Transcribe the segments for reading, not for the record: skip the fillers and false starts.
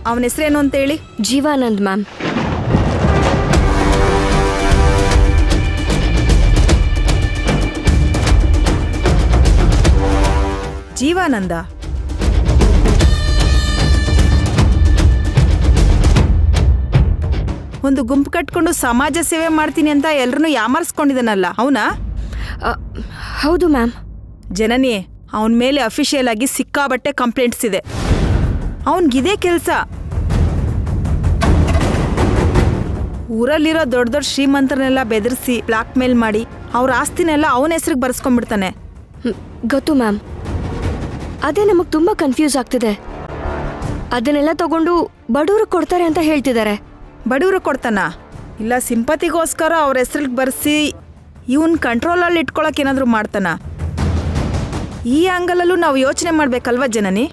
ಅವನ ಹೆಸರೇನು ಅಂತ ಹೇಳಿ. ಜೀವಾನಂದ್ ಮ್ಯಾಮ್. ಜೀವಾನಂದ? ಒಂದು ಗುಂಪು ಕಟ್ಕೊಂಡು ಸಮಾಜ ಸೇವೆ ಮಾಡ್ತೀನಿ ಅಂತ ಎಲ್ರನ್ನೂ ಯಾಮಾರಿಸ್ಕೊಂಡಿದ್ದಾನಲ್ಲ ಅವನಾ? ಹೌದು ಮ್ಯಾಮ್. ಜನನಿ, ಅವನ ಮೇಲೆ ಅಫಿಷಿಯಲ್ ಆಗಿ ಸಿಕ್ಕಾಬಟ್ಟೆ ಕಂಪ್ಲೇಂಟ್ಸ್ ಇದೆ. ಅವನಿಗಿದೇ ಕೆಲಸ. ಊರಲ್ಲಿರೋ ದೊಡ್ಡ ದೊಡ್ಡ ಶ್ರೀಮಂತರನ್ನೆಲ್ಲ ಬೆದರಿಸಿ ಬ್ಲಾಕ್ ಮೇಲ್ ಮಾಡಿ ಅವ್ರ ಆಸ್ತಿನೆಲ್ಲ ಅವನ ಹೆಸ್ರಿಗೆ ಬರ್ಸ್ಕೊಂಡ್ಬಿಡ್ತಾನೆ. ಗೊತ್ತು ಮ್ಯಾಮ್. ಅದೇ ನಮಗೆ ತುಂಬ ಕನ್ಫ್ಯೂಸ್ ಆಗ್ತಿದೆ. ಅದನ್ನೆಲ್ಲ ತಗೊಂಡು ಬಡವ್ರಿಗೆ ಕೊಡ್ತಾರೆ ಅಂತ ಹೇಳ್ತಿದ್ದಾರೆ. ಬಡವರು ಕೊಡ್ತಾನ? ಇಲ್ಲ ಸಿಂಪತಿಗೋಸ್ಕರ ಅವ್ರ ಹೆಸ್ರಿಗೆ ಬರ್ಸಿ ಇವನ್ ಕಂಟ್ರೋಲಲ್ಲಿ ಇಟ್ಕೊಳಕ್ಕೆ ಏನಾದರೂ ಮಾಡ್ತಾನ? ಈ ಆಂಗಲಲ್ಲೂ ನಾವು ಯೋಚನೆ ಮಾಡ್ಬೇಕಲ್ವಾ ಜನನಿ?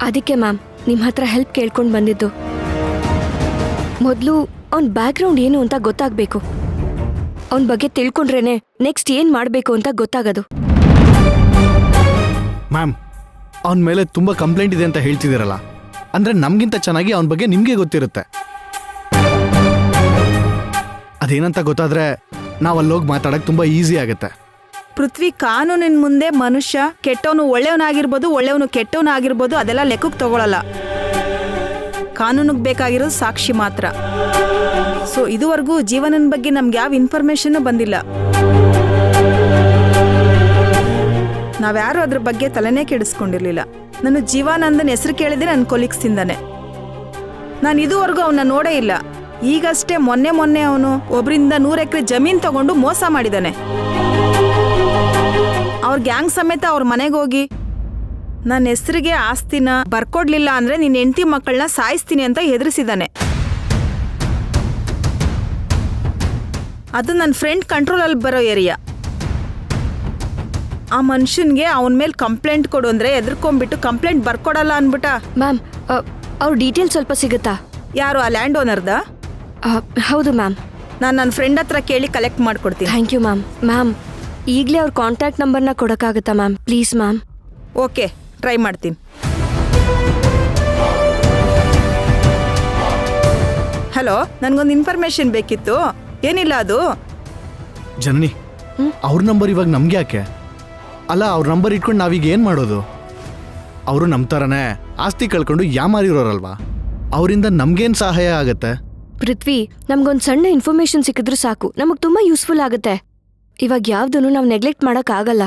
ಅದಕ್ಕೆ ಮ್ಯಾಮ್ ನಿಮ್ಮ ಹತ್ರ ಹೆಲ್ಪ್ ಕೇಳ್ಕೊಂಡು ಬಂದಿದ್ದು. ಮೊದಲು ಅವನ ಬ್ಯಾಕ್ಗ್ರೌಂಡ್ ಏನು ಅಂತ ಗೊತ್ತಾಗಬೇಕು. ಅವನ ಬಗ್ಗೆ ತಿಳ್ಕೊಂಡ್ರೇನೆ ನೆಕ್ಸ್ಟ್ ಏನು ಮಾಡಬೇಕು ಅಂತ ಗೊತ್ತಾಗೋದು. ಮ್ಯಾಮ್, ಅವನ ಮೇಲೆ ತುಂಬ ಕಂಪ್ಲೇಂಟ್ ಇದೆ ಅಂತ ಹೇಳ್ತಿದ್ದೀರಲ್ಲ, ಅಂದರೆ ನಮಗಿಂತ ಚೆನ್ನಾಗಿ ಅವನ ಬಗ್ಗೆ ನಿಮಗೆ ಗೊತ್ತಿರುತ್ತೆ. ಅದೇನಂತ ಗೊತ್ತಾದರೆ ನಾವು ಅಲ್ಲೋಗಿ ಮಾತಾಡೋಕ್ಕೆ ತುಂಬ ಈಸಿ ಆಗುತ್ತೆ. ಪೃಥ್ವಿ, ಕಾನೂನಿನ ಮುಂದೆ ಮನುಷ್ಯ ಕೆಟ್ಟವನು ಒಳ್ಳೆಯವನಾಗಿರ್ಬೋದು, ಒಳ್ಳೆಯವನು ಕೆಟ್ಟವನಾಗಿರ್ಬೋದು, ಅದೆಲ್ಲ ಲೆಕ್ಕಕ್ಕೆ ತಗೊಳ್ಳಲ್ಲ. ಕಾನೂನಿಗೆ ಬೇಕಾಗಿರೋದು ಸಾಕ್ಷಿ ಮಾತ್ರ. ಸೊ ಇದುವರೆಗೂ ಜೀವನನ ಬಗ್ಗೆ ನಮ್ಗೆ ಯಾವ ಇನ್ಫಾರ್ಮೇಶನ್ ಬಂದಿಲ್ಲ. ನಾವ್ಯಾರು ಅದ್ರ ಬಗ್ಗೆ ತಲೆನೇ ಕೆಡಿಸ್ಕೊಂಡಿರ್ಲಿಲ್ಲ. ನಾನು ಜೀವಾನಂದನ ಹೆಸರು ಕೇಳಿದ್ರೆ ನನ್ನ ಕೊಲೀಗ್ಸಿಂದಾನೆ. ನಾನು ಇದುವರೆಗೂ ಅವನ್ನ ನೋಡೇ ಇಲ್ಲ. ಈಗಷ್ಟೇ ಮೊನ್ನೆ ಅವನು ಒಬ್ಬರಿಂದ 100 ಎಕರೆ ಜಮೀನು ತಗೊಂಡು ಮೋಸ ಮಾಡಿದ್ದಾನೆ. ಅವ್ರ ಗ್ಯಾಂಗ್ ಸಮೇತ ಅವ್ರ ಮನೆಗೆ ಹೋಗಿ ನನ್ನ ಹೆಸರಿಗೆ ಆಸ್ತಿನ ಬರ್ಕೊಡ್ಲಿಲ್ಲ ಅಂದ್ರೆ ನಿನ್ನ ಹೆಂಡತಿ ಮಕ್ಕಳನ್ನ ಸಾಯಿಸ್ತೀನಿ ಅಂತ ಹೆದರಿಸಿದ್ದಾನೆ. ಅದು ನನ್ನ ಫ್ರೆಂಡ್ ಕಂಟ್ರೋಲಲ್ಲಿ ಬರೋ ಏರಿಯಾ. ಆ ಮನುಷ್ಯನ್ಗೆ ಅವನ ಮೇಲೆ ಕಂಪ್ಲೇಂಟ್ ಕೊಡು ಅಂದ್ರೆ ಎದ್ರಕೊಂಡ್ಬಿಟ್ಟು ಕಂಪ್ಲೇಂಟ್ ಬರ್ಕೊಡಲ್ಲ ಅನ್ಬಿಟ್ಟ. ಮ್ಯಾಮ್, ಅವ್ರ ಡೀಟೇಲ್ಸ್ ಸ್ವಲ್ಪ ಸಿಗುತ್ತಾ? ಯಾರು? ಆ ಲ್ಯಾಂಡ್ ಓನರ್ದ? ಹೌದು ಮ್ಯಾಮ್. ನಾನು ನನ್ನ ಫ್ರೆಂಡ್ ಹತ್ರ ಕೇಳಿ ಕಲೆಕ್ಟ್ ಮಾಡ್ಕೊಡ್ತೀನಿ. Thank you ma'am. ಮ್ಯಾಮ್, ಈಗಲೇ ಅವ್ರ ಕಾಂಟ್ಯಾಕ್ಟ್ ನಂಬರ್ನ ಕೊಡೋಕ್ಕಾಗುತ್ತಾ ma'am? Please ma'am. Okay, try ಮಾಡ್ತೀನಿ. ಹಲೋ, ನನಗೊಂದು ಇನ್ಫಾರ್ಮೇಶನ್ ಬೇಕಿತ್ತು. ಏನಿಲ್ಲ ಅದು. ಜನನಿ, ಅವ್ರ ನಂಬರ್ ಇವಾಗ ನಮ್ಗೆ ಯಾಕೆ? ಅಲ್ಲ, ಅವ್ರ ನಂಬರ್ ಇಟ್ಕೊಂಡು ನಾವೀಗ ಏನು ಮಾಡೋದು? ಅವರು ನಮ್ಮ ಥರನೇ ಆಸ್ತಿ ಕಳ್ಕೊಂಡು ಯಾಮಾರಿರೋರಲ್ವಾ? ಅವರಿಂದ ನಮ್ಗೇನು ಸಹಾಯ ಆಗತ್ತೆ? ಪೃಥ್ವಿ, ನಮ್ಗೊಂದು ಸಣ್ಣ ಇನ್ಫಾರ್ಮೇಶನ್ ಸಿಕ್ಕಿದ್ರು ಸಾಕು, ನಮಗೆ ತುಂಬ ಯೂಸ್ಫುಲ್ ಆಗುತ್ತೆ. ಇವಾಗ ಯಾವ್ದನ್ನು ನಾವು ನೆಗ್ಲೆಕ್ಟ್ ಮಾಡೋಕ್ಕಾಗಲ್ಲ.